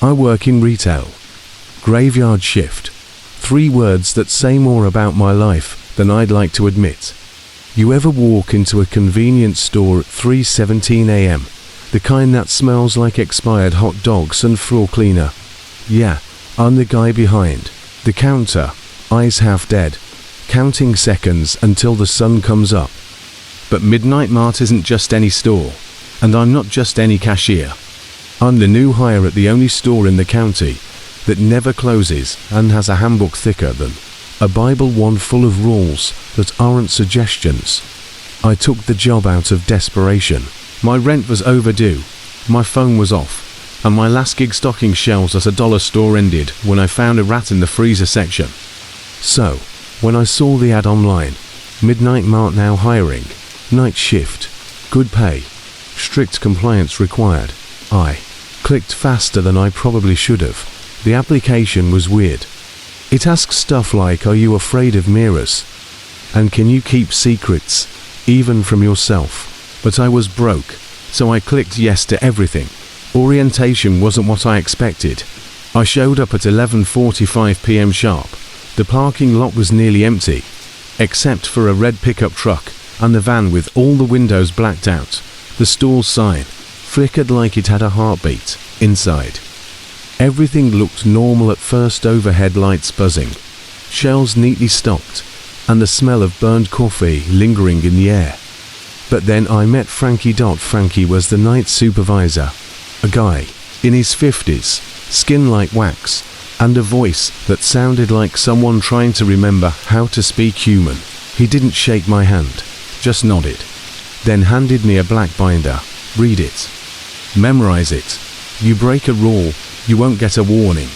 I work in retail. Graveyard shift. 3 words that say more about my life than I'd like to admit. You ever walk into a convenience store at 3:17 a.m., the kind that smells like expired hot dogs and floor cleaner? Yeah, I'm the guy behind the counter, eyes half dead, counting seconds until the sun comes up. But Midnite Mart isn't just any store, and I'm not just any cashier. I'm the new hire at the only store in the county that never closes and has a handbook thicker than a Bible, one full of rules that aren't suggestions. I took the job out of desperation. My rent was overdue, my phone was off, and my last gig stocking shelves at a dollar store ended when I found a rat in the freezer section. So, when I saw the ad online, Midnite Mart now hiring, night shift, good pay, strict compliance required, I clicked faster than I probably should have. The application was weird. It asks stuff like, are you afraid of mirrors? And can you keep secrets, even from yourself? But I was broke, so I clicked yes to everything. Orientation wasn't what I expected. I showed up at 11:45 p.m. sharp. The parking lot was nearly empty, except for a red pickup truck and the van with all the windows blacked out. The store's sign flickered like it had a heartbeat inside. Everything looked normal at first, overhead lights buzzing, shelves neatly stocked, and the smell of burned coffee lingering in the air. But then I met Frankie. Frankie was the night supervisor, a guy in his 50s, skin like wax, and a voice that sounded like someone trying to remember how to speak human. He didn't shake my hand, just nodded, then handed me a black binder. Read it. Memorize it. You break a rule, you won't get a warning.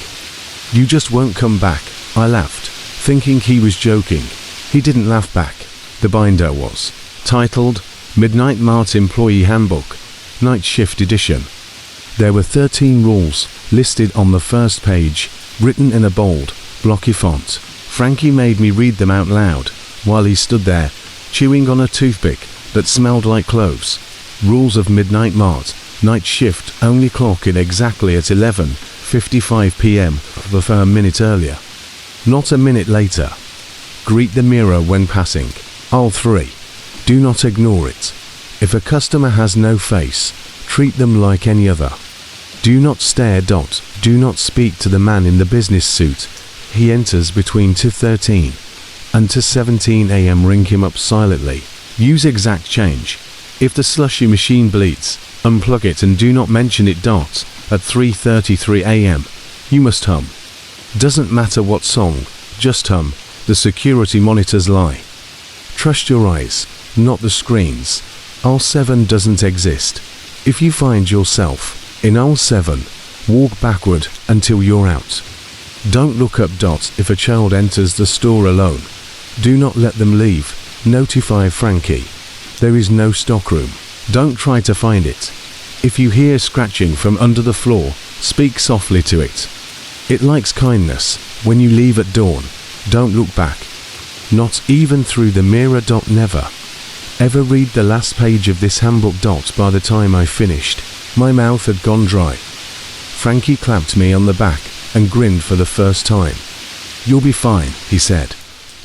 You just won't come back. I laughed, thinking he was joking. He didn't laugh back. The binder was titled Midnite Mart Employee Handbook, Night Shift Edition. There were 13 rules listed on the first page, written in a bold, blocky font. Frankie made me read them out loud while he stood there, chewing on a toothpick that smelled like cloves. Rules of Midnite Mart. Night shift, only clock in exactly at 11:55 p.m. a minute earlier, not a minute later. Greet the mirror when passing. Aisle 3. Do not ignore it. If a customer has no face, treat them like any other. Do not stare. Do not speak to the man in the business suit. He enters between 2:13 and 2:17 a.m. Ring him up silently. Use exact change. If the slushy machine bleeds, unplug it and do not mention it. At 3:33 a.m. you must hum. Doesn't matter what song, just hum. The security monitors lie. Trust your eyes, not the screens. Aisle 7 doesn't exist. If you find yourself in aisle 7, walk backward until you're out. Don't look up. If a child enters the store alone, do not let them leave. Notify Frankie. There is no stockroom. Don't try to find it. If you hear scratching from under the floor, speak softly to it. It likes kindness. When you leave at dawn, don't look back. Not even through the mirror. Never ever read the last page of this handbook. By the time I finished, my mouth had gone dry. Frankie clapped me on the back and grinned for the first time. You'll be fine, he said.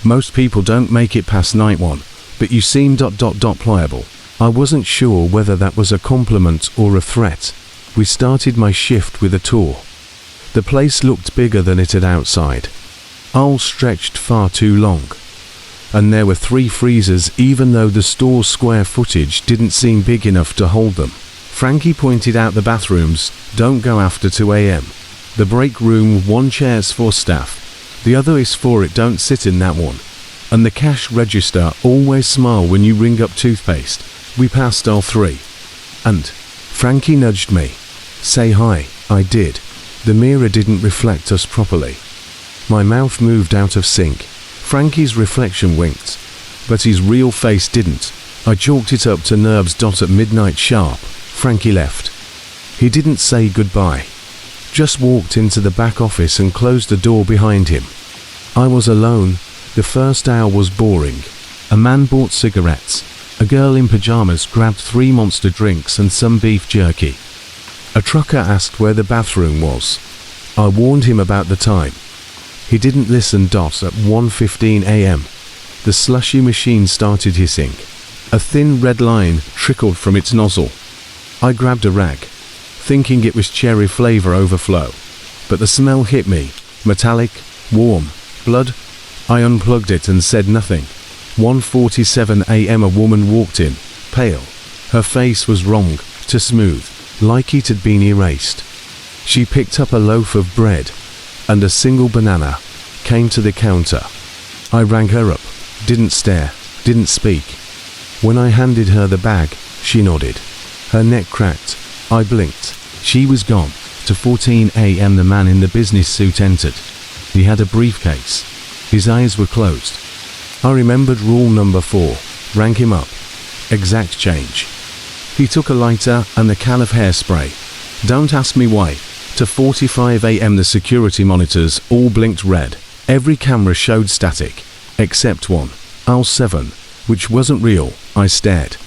Most people don't make it past night 1, but you seem ... pliable. I wasn't sure whether that was a compliment or a threat. We started my shift with a tour. The place looked bigger than it had outside. Aisles stretched far too long. And there were 3 freezers, even though the store's square footage didn't seem big enough to hold them. Frankie pointed out the bathrooms. Don't go after 2 a.m. The break room, 1 chair's for staff. The other is for it. Don't sit in that one. And the cash register, always smile when you ring up toothpaste. We passed aisle 3. And Frankie nudged me. Say hi. I did. The mirror didn't reflect us properly. My mouth moved out of sync. Frankie's reflection winked, but his real face didn't. I chalked it up to nerves. At midnight sharp, Frankie left. He didn't say goodbye. Just walked into the back office and closed the door behind him. I was alone. The first hour was boring. A man bought cigarettes. A girl in pajamas grabbed 3 monster drinks and some beef jerky. A trucker asked where the bathroom was. I warned him about the time. He didn't listen. At 1:15 a.m. the slushy machine started hissing. A thin red line trickled from its nozzle. I grabbed a rag, thinking it was cherry flavor overflow, but the smell hit me. Metallic, warm, blood. I unplugged it and said nothing. 1:47 a.m. a woman walked in, pale. Her face was wrong, too smooth, like it had been erased. She picked up a loaf of bread and a single banana, came to the counter. I rang her up, didn't stare, didn't speak. When I handed her the bag, she nodded. Her neck cracked. I blinked. She was gone. 2:14 a.m. the man in the business suit entered. He had a briefcase. His eyes were closed. I remembered rule number 4. Rang him up. Exact change. He took a lighter and a can of hairspray. Don't ask me why. 2:45 a.m. the security monitors all blinked red. Every camera showed static, except one, aisle 7, which wasn't real. I stared.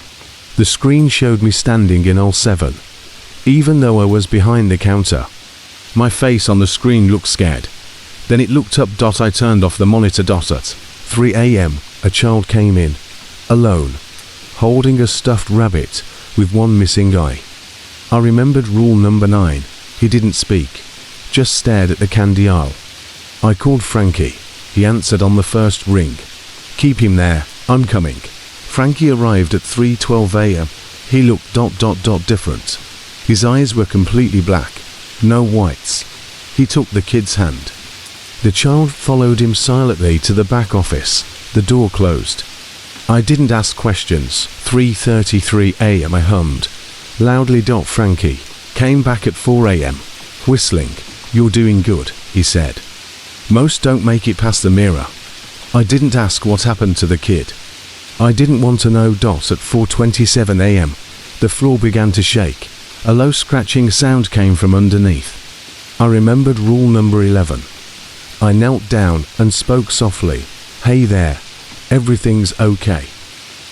The screen showed me standing in aisle 7, even though I was behind the counter. My face on the screen looked scared. Then it looked up. I turned off the monitor. At 3 a.m. a child came in, alone, holding a stuffed rabbit with one missing eye. I remembered rule number 9. He didn't speak, just stared at the candy aisle. I called Frankie. He answered on the first ring. Keep him there, I'm coming. Frankie arrived at 3:12 a.m. He looked different. His eyes were completely black, no whites. He took the kid's hand. The child followed him silently to the back office. The door closed. I didn't ask questions. 3:33 a.m. I hummed loudly. Frankie came back at 4 a.m. whistling. You're doing good, he said. Most don't make it past the mirror. I didn't ask what happened to the kid. I didn't want to know. At 4:27 a.m. the floor began to shake. A low scratching sound came from underneath. I remembered rule number 11. I knelt down and spoke softly. Hey there. Everything's okay.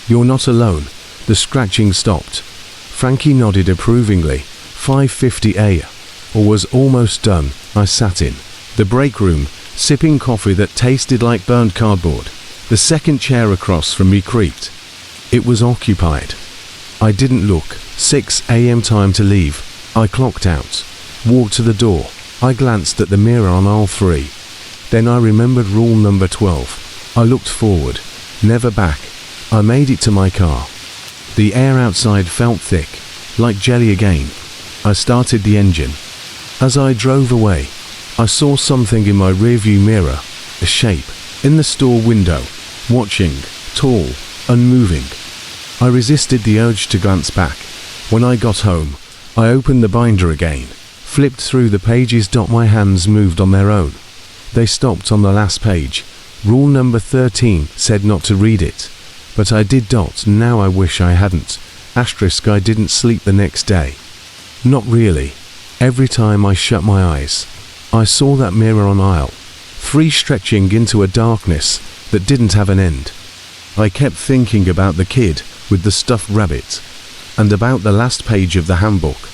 You're not alone. The scratching stopped. Frankie nodded approvingly. 5:50 a.m. or was almost done. I sat in the break room, sipping coffee that tasted like burnt cardboard. The second chair across from me creaked. It was occupied. I didn't look. 6 a.m. time to leave. I clocked out, walked to the door. I glanced at the mirror on aisle 3. Then I remembered rule number 12. I looked forward, never back. I made it to my car. The air outside felt thick, like jelly again. I started the engine. As I drove away, I saw something in my rearview mirror, a shape, in the store window, watching, tall, unmoving. I resisted the urge to glance back. When I got home, I opened the binder again, flipped through the pages. My hands moved on their own. They stopped on the last page. Rule number 13 said not to read it, but I did. Now I wish I hadn't. Asterisk. I didn't sleep the next day. Not really. Every time I shut my eyes, I saw that mirror on aisle 3 stretching into a darkness that didn't have an end. I kept thinking about the kid with the stuffed rabbit, and about the last page of the handbook.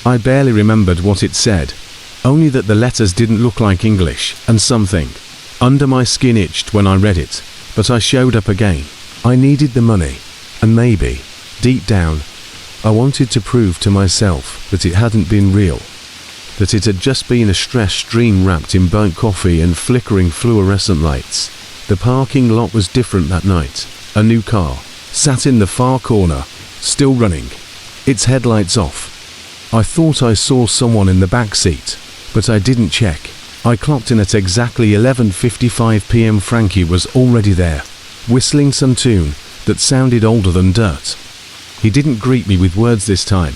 I barely remembered what it said, only that the letters didn't look like English, and something under my skin itched when I read it. But I showed up again. I needed the money, and maybe, deep down, I wanted to prove to myself that it hadn't been real, that it had just been a stress dream wrapped in burnt coffee and flickering fluorescent lights. The parking lot was different that night. A new car sat in the far corner, still running, its headlights off. I thought I saw someone in the back seat, but I didn't check. I clocked in at exactly 11:55 p.m. Frankie was already there, whistling some tune that sounded older than dirt. He didn't greet me with words this time,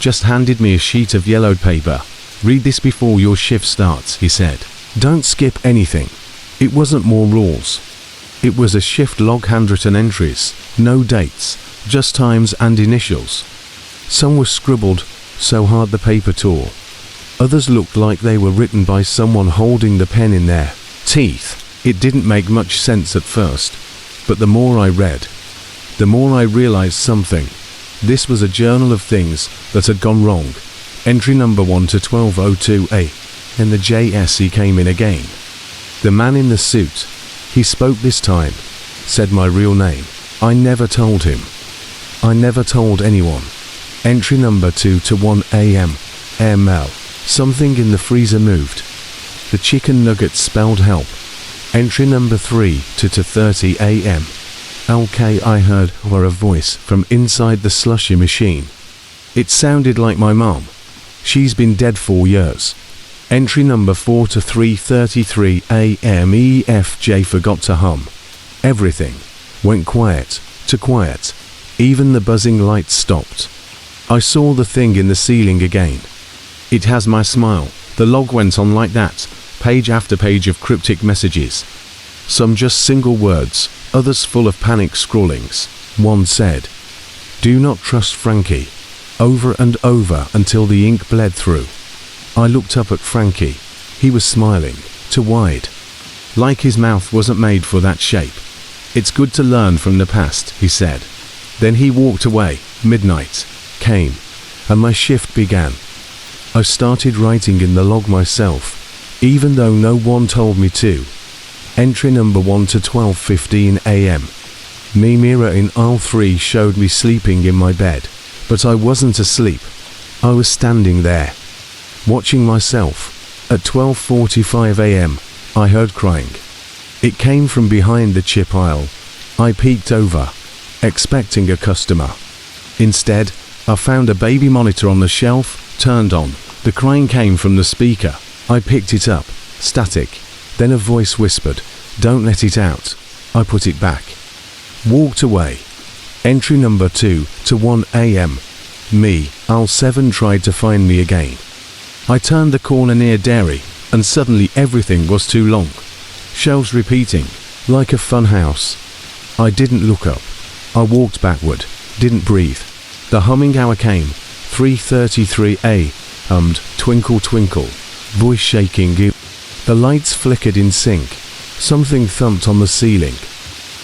just handed me a sheet of yellowed paper. Read this before your shift starts, he said. Don't skip anything. It wasn't more rules. It was a shift log, handwritten entries, no dates, just times and initials. Some were scribbled so hard the paper tore. Others looked like they were written by someone holding the pen in their teeth. It didn't make much sense at first, but the more I read, the more I realized something. This was a journal of things that had gone wrong. Entry number 1 to 12:02 a. and the JSE came in again. The man in the suit, he spoke this time, said my real name. I never told him. I never told anyone. Entry number 2 to 1 AM. ML. Something in the freezer moved. The chicken nuggets spelled help. Entry number 3 to 2:30 AM. Okay, I heard a voice from inside the slushy machine. It sounded like my mom. She's been dead 4 years. Entry number 4 to 3:33 AM. EFJ forgot to hum. Everything went quiet to quiet. Even the buzzing lights stopped. I saw the thing in the ceiling again. It has my smile. The log went on like that, page after page of cryptic messages. Some just single words, others full of panic scrawlings. One said, "Do not trust Frankie," over and over until the ink bled through. I looked up at Frankie. He was smiling, too wide. Like his mouth wasn't made for that shape. "It's good to learn from the past," he said. Then he walked away. Midnight came, and my shift began. I started writing in the log myself, even though no one told me to. Entry number 1 to 12:15 AM. Me mirror in aisle 3 showed me sleeping in my bed, but I wasn't asleep. I was standing there, watching myself. At 12:45 AM, I heard crying. It came from behind the chip aisle. I peeked over, expecting a customer. Instead, I found a baby monitor on the shelf, turned on. The crying came from the speaker. I picked it up, static. Then a voice whispered, "Don't let it out." I put it back. Walked away. Entry number 2 to 1 AM. Me, aisle 7 tried to find me again. I turned the corner near dairy, and suddenly everything was too long. Shelves repeating, like a fun house. I didn't look up. I walked backward, didn't breathe. The humming hour came. 3:33 A. Hummed, "Twinkle twinkle." Voice shaking. The lights flickered in sync. Something thumped on the ceiling.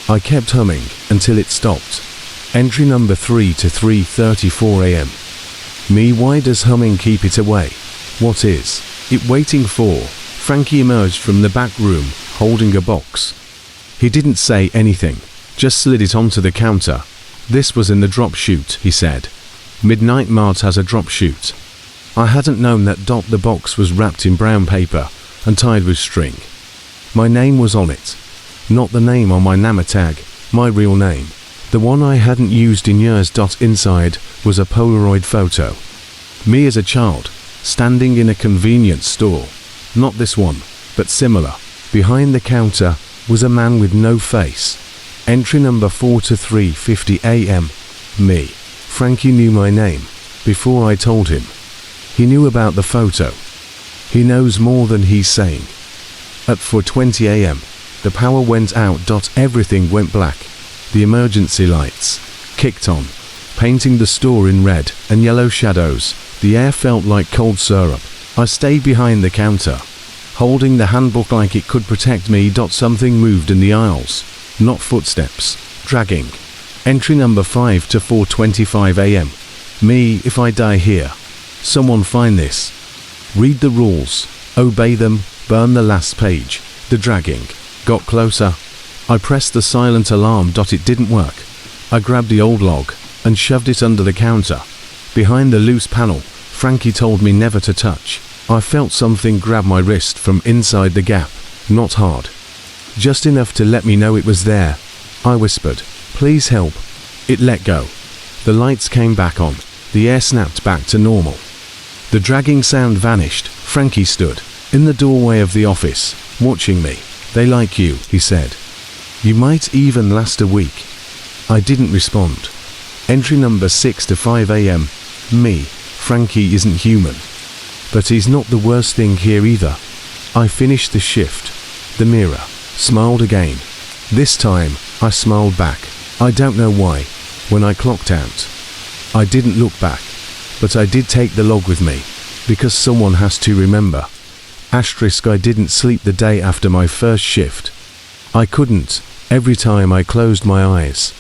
I kept humming until it stopped. Entry number 3 to 3:34 AM. Me, why does humming keep it away? What is it waiting for? Frankie emerged from the back room, holding a box. He didn't say anything, just slid it onto the counter. "This was in the drop chute," he said. "Midnite Mart has a drop chute." I hadn't known that. The box was wrapped in brown paper and tied with string. My name was on it. Not the name on my NAMA tag, my real name. The one I hadn't used in years. Inside was a Polaroid photo. Me as a child, standing in a convenience store. Not this one, but similar. Behind the counter was a man with no face. Entry number 4 to 3:50 AM. Me. Frankie knew my name before I told him. He knew about the photo. He knows more than he's saying. At 4:20 AM, the power went out. Everything went black. The emergency lights kicked on, painting the store in red and yellow shadows. The air felt like cold syrup. I stayed behind the counter, holding the handbook like it could protect me. Something moved in the aisles, not footsteps, dragging. Entry number 5 to 4:25 AM. Me, if I die here, someone find this. Read the rules, obey them, burn the last page. The dragging got closer. I pressed the silent alarm. It didn't work. I grabbed the old log and shoved it under the counter. Behind the loose panel, Frankie told me never to touch. I felt something grab my wrist from inside the gap. Not hard, just enough to let me know it was there. I whispered, "Please help." It let go. The lights came back on. The air snapped back to normal. The dragging sound vanished. Frankie stood in the doorway of the office, watching me. "They like you," he said. "You might even last a week." I didn't respond. Entry number 6 to 5 AM. Me. Frankie isn't human. But he's not the worst thing here either. I finished the shift. The mirror smiled again. This time, I smiled back. I don't know why. When I clocked out, I didn't look back. But I did take the log with me, because someone has to remember. Asterisk, I didn't sleep the day after my first shift. I couldn't. Every time I closed my eyes,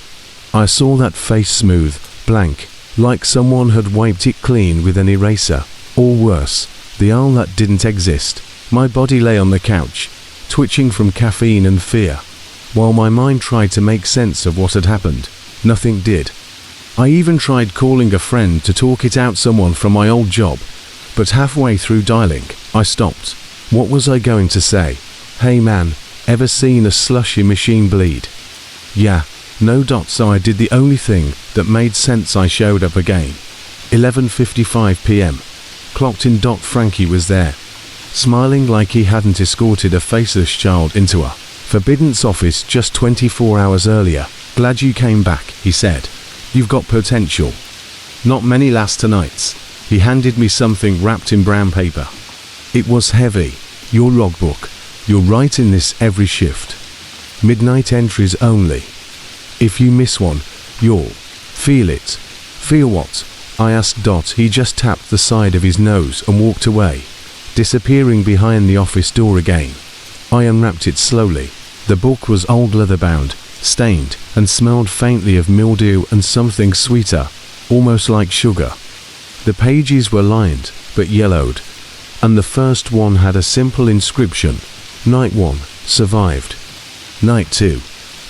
I saw that face smooth, blank, like someone had wiped it clean with an eraser. Or worse, The hour that didn't exist. My body lay on the couch, twitching from caffeine and fear, while my mind tried to make sense of what had happened. Nothing did. I even tried calling a friend to talk it out, someone from my old job, but halfway through dialing, I stopped. What was I going to say? Hey man, ever seen a slushy machine bleed? Yeah, no. So I did the only thing that made sense. I showed up again. 11:55 p.m. Clocked in. Frankie was there, smiling like he hadn't escorted a faceless child into a Forbidden's office just 24 hours earlier. Glad you came back, he said. You've got potential. Not many last nights. He handed me something wrapped in brown paper. It was heavy. Your logbook. You're writing this every shift. Midnight entries only. If you miss one, you'll feel it. Feel what? I asked. He just tapped the side of his nose and walked away, disappearing behind the office door again. I unwrapped it slowly. The book was old, leather-bound, stained, and smelled faintly of mildew and something sweeter, almost like sugar. The pages were lined, but yellowed, and the first one had a simple inscription. Night 1, survived. Night 2,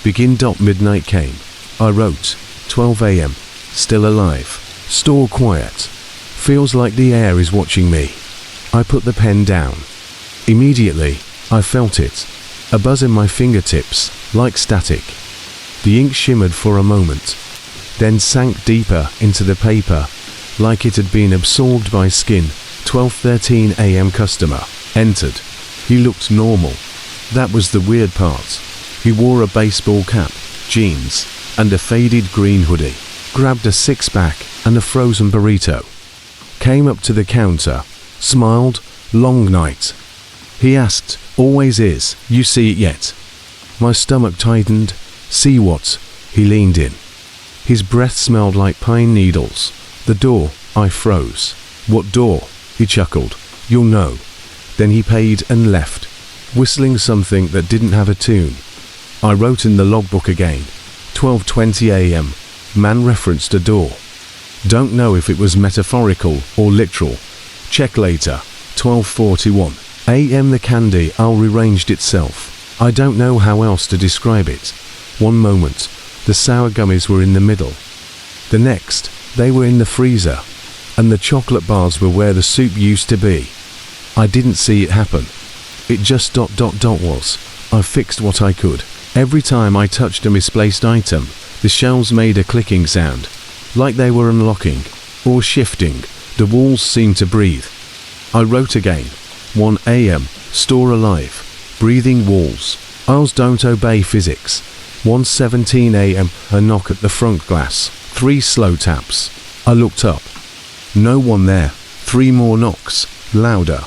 begin. Midnight came. I wrote, 12 a.m, still alive. Store quiet. Feels like the air is watching me. I put the pen down. Immediately, I felt it. A buzz in my fingertips, like static. The ink shimmered for a moment, then sank deeper into the paper, like it had been absorbed by skin. 12:13 a.m. Customer entered. He looked normal. That was the weird part. He wore a baseball cap, jeans, and a faded green hoodie. Grabbed a six-pack and a frozen burrito. Came up to the counter, smiled. Long night. He asked, always is, you see it yet? My stomach tightened. See what? He leaned in. His breath smelled like pine needles. The door. I froze. What door? He chuckled. You'll know. Then he paid and left, whistling something that didn't have a tune. I wrote in the logbook again. 12:20 a.m. Man referenced a door. Don't know if it was metaphorical or literal. Check later. 12:41 a.m. The candy aisle rearranged itself. I don't know how else to describe it. One moment, the sour gummies were in the middle. The next, they were in the freezer, and the chocolate bars were where the soup used to be. I didn't see it happen. It just was. I fixed what I could. Every time I touched a misplaced item, the shelves made a clicking sound, like they were unlocking or shifting. The walls seemed to breathe. I wrote again. 1 a.m. Store alive. Breathing walls. Aisles don't obey physics. 1:17 a.m. A knock at the front glass. 3 slow taps. I looked up. No one there. 3 more knocks. Louder.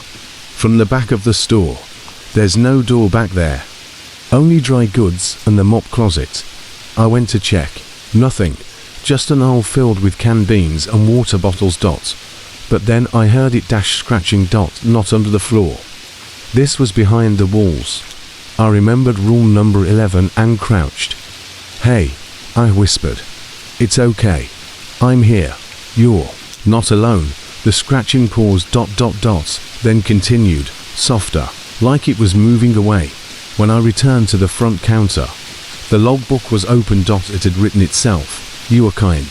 From the back of the store. There's no door back there. Only dry goods and the mop closet. I went to check. Nothing. Just an aisle filled with canned beans and water bottles. But then I heard it scratching. Not under the floor. This was behind the walls. I remembered rule number 11 and crouched. Hey, I whispered. It's okay. I'm here. You're not alone. The scratching paused. Then continued, softer, like it was moving away. When I returned to the front counter, the logbook was open. It had written itself. You are kind.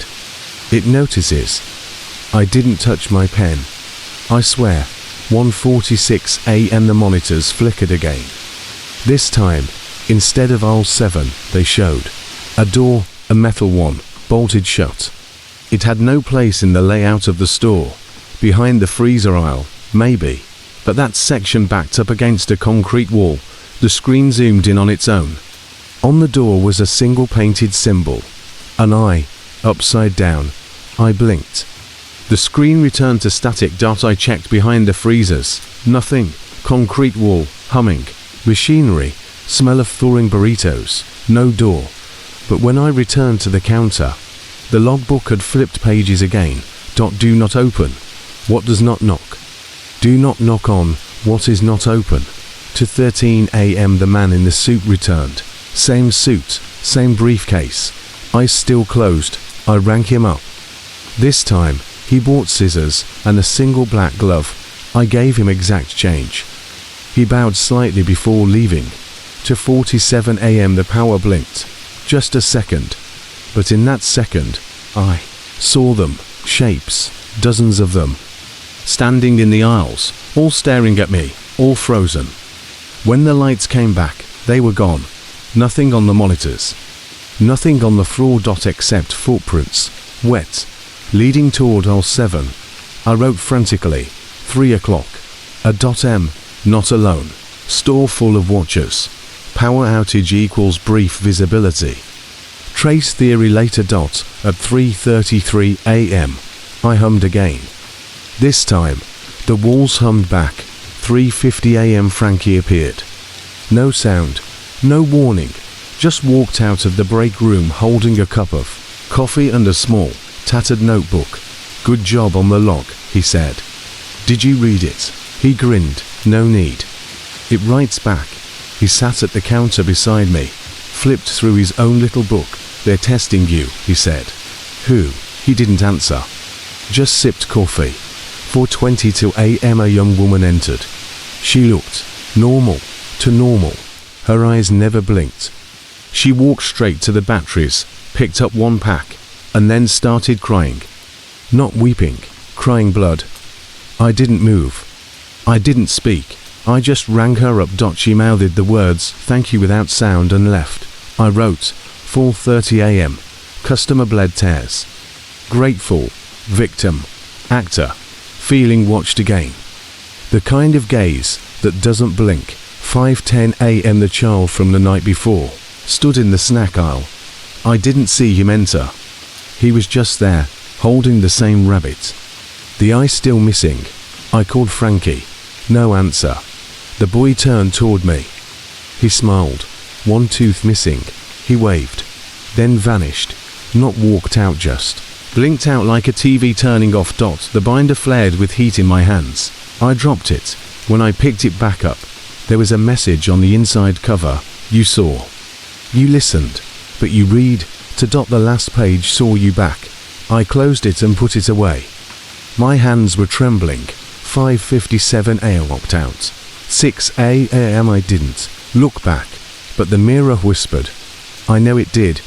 It notices. I didn't touch my pen. I swear. 1:46 a.m. The monitors flickered again. This time, instead of aisle 7, they showed a door, a metal one, bolted shut. It had no place in the layout of the store. Behind the freezer aisle, maybe, but that section backed up against a concrete wall. The screen zoomed in on its own. On the door was a single painted symbol, an eye, upside down. I blinked. The screen returned to static. I checked behind the freezers. Nothing. Concrete wall, humming. Machinery, smell of thawing burritos. No door. But when I returned to the counter, the logbook had flipped pages again. Do not open. What does not knock? Do not knock on what is not open. 2:13 a.m. The man in the suit returned. Same suit, same briefcase. Eyes still closed. I rang him up. This time, he brought scissors and a single black glove. I gave him exact change. He bowed slightly before leaving. 2:47 a.m. the power blinked. Just a second. But in that second, I saw them, shapes, dozens of them, standing in the aisles, all staring at me, all frozen. When the lights came back, they were gone. Nothing on the monitors. Nothing on the floor. Except footprints, wet, leading toward aisle 7. I wrote frantically, 3 o'clock. M, not alone. Store full of watchers. Power outage equals brief visibility. Trace theory later. At 3:33 a.m. I hummed again. This time, the walls hummed back. 3:50 a.m. Frankie appeared. No sound, no warning. Just walked out of the break room holding a cup of coffee and a small, tattered notebook. Good job on the log, he said. Did you read it? He grinned. No need. It writes back. He sat at the counter beside me, flipped through his own little book. They're testing you, he said. Who? He didn't answer. Just sipped coffee. 4:22 a.m. a young woman entered. She looked normal to normal. Her eyes never blinked. She walked straight to the batteries, picked up one pack, and then started crying. Not weeping, crying blood. I didn't move. I didn't speak. I just rang her up. She mouthed the words, thank you, without sound and left. I wrote, 4:30 a.m. Customer bled tears. Grateful. Victim. Actor. Feeling watched again. The kind of gaze that doesn't blink. 5:10 a.m. The child from the night before stood in the snack aisle. I didn't see him enter. He was just there, holding the same rabbit. The eye still missing. I called Frankie. No answer. The boy turned toward me. He smiled. One tooth missing. He waved. Then vanished. Not walked out, just blinked out like a TV turning off. The binder flared with heat in my hands. I dropped it. When I picked it back up, there was a message on the inside cover. You saw. You listened. But you read. The last page saw you back. I closed it and put it away. My hands were trembling. 5:57 a.m. Opt out. 6 a.m. I didn't look back, but the mirror whispered. I know it did.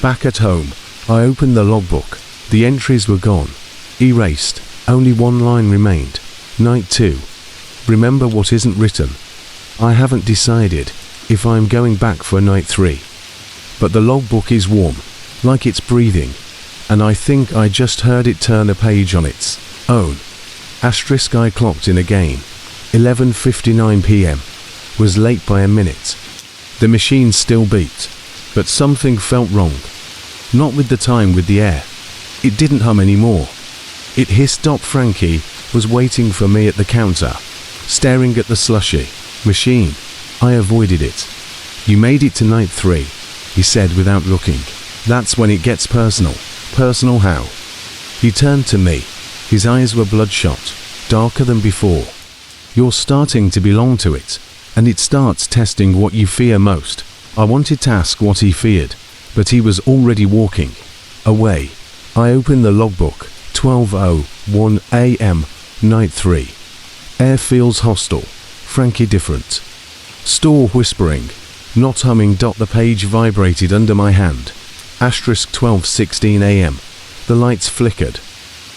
Back at home, I opened the logbook. The entries were gone. Erased. Only one line remained. Night 2. Remember what isn't written. I haven't decided if I'm going back for night 3. But the logbook is warm, like it's breathing, and I think I just heard it turn a page on its own. Asterisk. I clocked in again. 11:59 p.m. Was late by a minute. The machine still beat, but something felt wrong. Not with the time, with the air. It didn't hum anymore. It hissed. Frankie was waiting for me at the counter, staring at the slushy machine. I avoided it. You made it to night 3, he said without looking. That's when it gets personal. Personal how? He turned to me. His eyes were bloodshot, darker than before. You're starting to belong to it, and it starts testing what you fear most. I wanted to ask what he feared, but he was already walking away. I opened the logbook. 12:01 a.m. Night 3. Air feels hostile. Frankie different. Store whispering. Not humming. The page vibrated under my hand. Asterisk. 12:16 a.m. The lights flickered.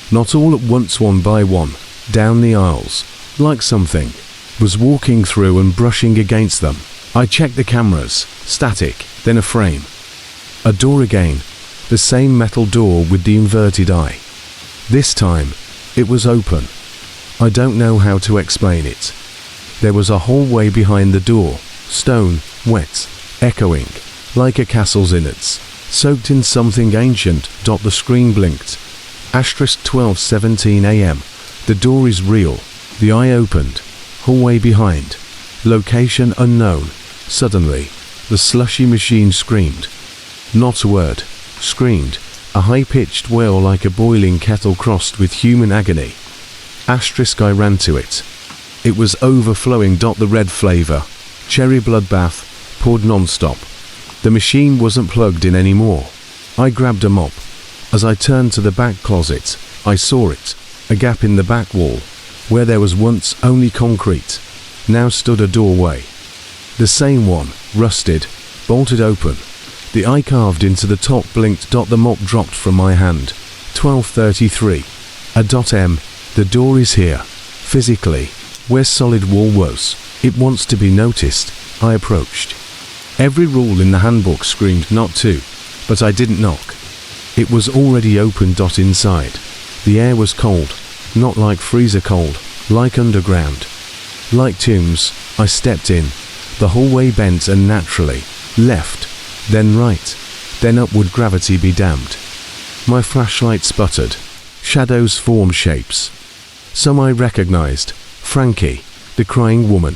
Not all at once, one by one, down the aisles, like something was walking through and brushing against them. I checked the cameras. Static. Then a frame. A door again. The same metal door with the inverted eye. This time, it was open. I don't know how to explain it. There was a hallway behind the door. Stone, wet, echoing, like a castle's innards, soaked in something ancient. The screen blinked. Asterisk. 12:17 a.m. The door is real. The eye opened. Hallway behind. Location unknown. Suddenly, the slushy machine screamed. Not a word. Screamed. A high-pitched wail like a boiling kettle crossed with human agony. Asterisk. I ran to it. It was overflowing. The red flavor. Cherry bloodbath. Poured non-stop. The machine wasn't plugged in anymore. I grabbed a mop. As I turned to the back closet, I saw it. A gap in the back wall. Where there was once only concrete, now stood a doorway. The same one, rusted, bolted open. The eye carved into the top blinked. The mop dropped from my hand. 12:33. M. The door is here. Physically. Where solid wall was. It wants to be noticed. I approached. Every rule in the handbook screamed not to, but I didn't knock. It was already open. Inside. The air was cold. Not like freezer cold, like underground. Like tombs, I stepped in. The hallway bent and naturally. Left, then right, then upward. Gravity be damned. My flashlight sputtered. Shadows formed shapes. Some I recognized. Frankie, the crying woman.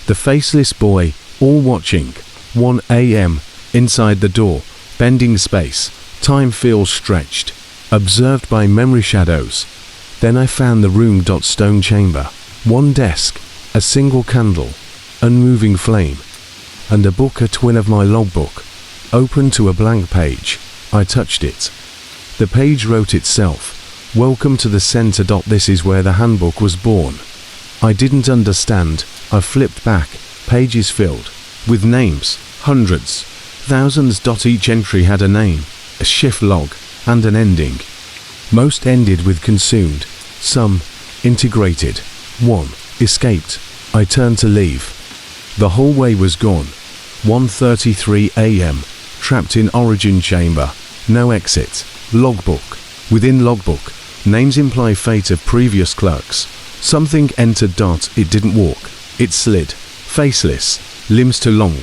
The faceless boy, all watching. 1 a.m. Inside the door, bending space. Time feels stretched. Observed by memory shadows. Then I found the room. Stone chamber. One desk, a single candle, unmoving flame, and a book, a twin of my logbook, open to a blank page. I touched it. The page wrote itself. Welcome to the center. This is where the handbook was born. I didn't understand. I flipped back. Pages filled with names, hundreds, thousands. Each entry had a name, a shift log, and an ending. Most ended with consumed. Some integrated. One escaped. I turned to leave. The hallway was gone. 1:33 a.m. Trapped in origin chamber. No exit. Logbook. Within logbook. Names imply fate of previous clerks. Something entered. It didn't walk. It slid. Faceless. Limbs too long.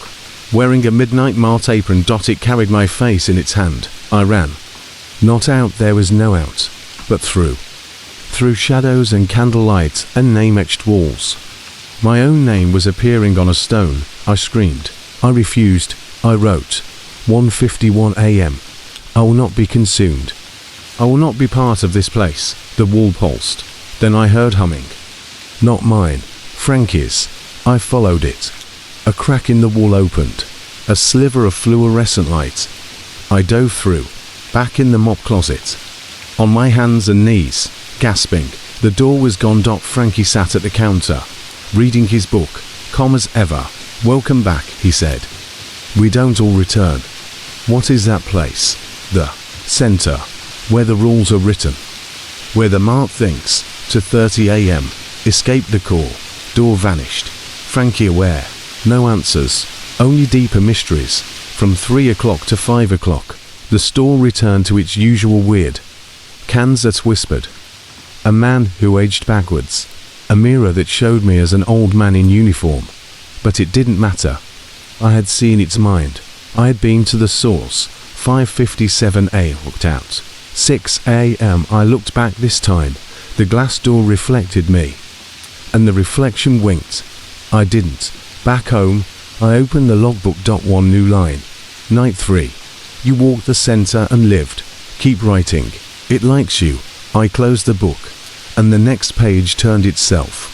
Wearing a midnight Mart apron. It carried my face in its hand. I ran. Not out. There was no out. But through. Through shadows and candlelight and name-etched walls. My own name was appearing on a stone. I screamed. I refused. I wrote. 1:51 a.m. I will not be consumed. I will not be part of this place. The wall pulsed. Then I heard humming. Not mine. Frankie's. I followed it. A crack in the wall opened. A sliver of fluorescent light. I dove through. Back in the mop closet. On my hands and knees. Gasping. The door was gone. Frankie sat at the counter, reading his book. Calm as ever. Welcome back, he said. We don't all return. What is that place? The center. Where the rules are written. Where the Mart thinks. 2:30 a.m. Escaped the call. Door vanished. Frankie aware. No answers. Only deeper mysteries. From 3 o'clock to 5 o'clock. The store returned to its usual weird. Cans that whispered. A man who aged backwards. A mirror that showed me as an old man in uniform. But it didn't matter. I had seen its mind. I had been to the source. 5:57 a.m. looked out. 6 a.m. I looked back this time. The glass door reflected me. And the reflection winked. I didn't. Back home, I opened the logbook. One new line. Night 3. You walked the center and lived. Keep writing. It likes you. I closed the book. And the next page turned itself.